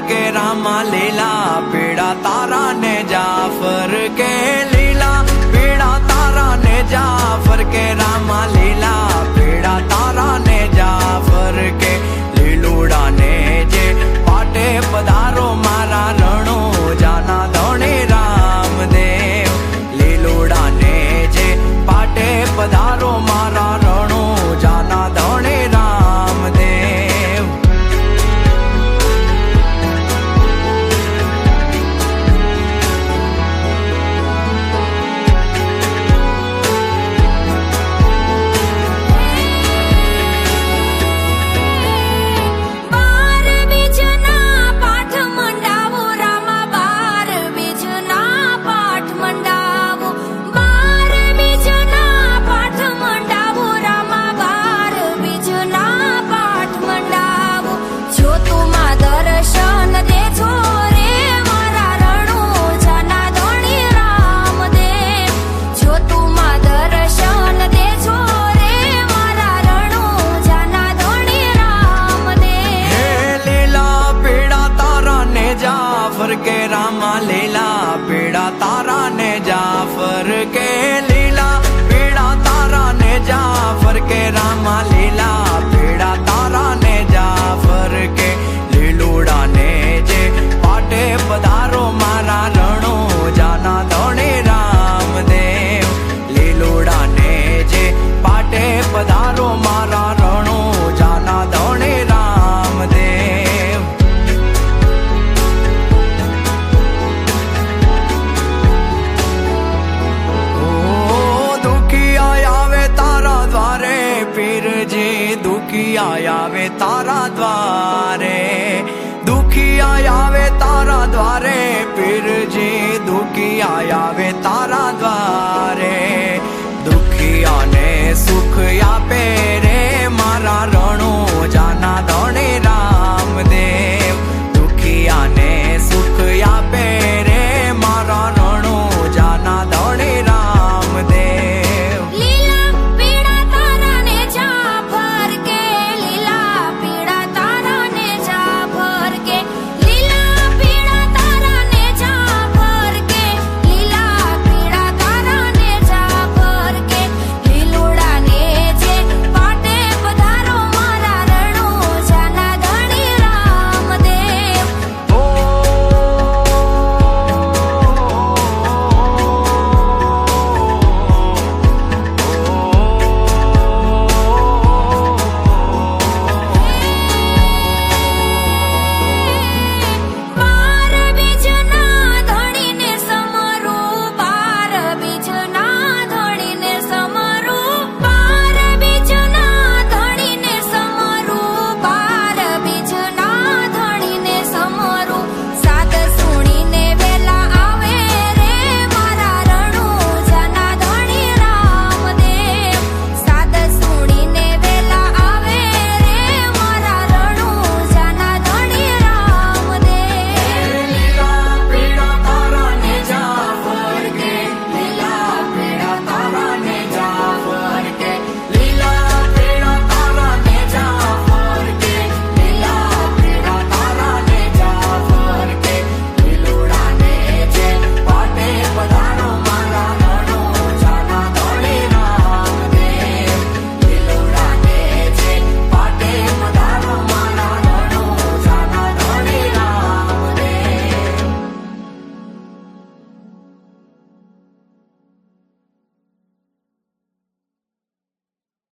के रामा लीला पीड़ा तारा ने जाफर के लीला पीड़ा तारा ने जाफर के रामा लीला पीड़ा तारा ने जाफर के લીલુડા ને જે પાટે પધારો મારા રણો જાના ધણે રામદેવ લીલુડા ને જે પાટે પધારો મારા રણો જાના ધણે રામદેવ के रामा लीला पीड़ा तारा ने जाफर के लीला पीड़ा तारा ने जाफर के रामा लीला पीड़ा तारा ने जाफर के લીલુડા ने जे पाटे पधारो मारा रणो जाना धणे रामदेव લીલુડા ने जे पाटे पधारो मारा रणो जाना धणे रामदेव पीरजी दुखिया आवे तारा द्वारे दुखिया आवे तारा द्वारे पीरजी दुखिया आवे तारा द्वारे दुखिया ने सुख आपे रे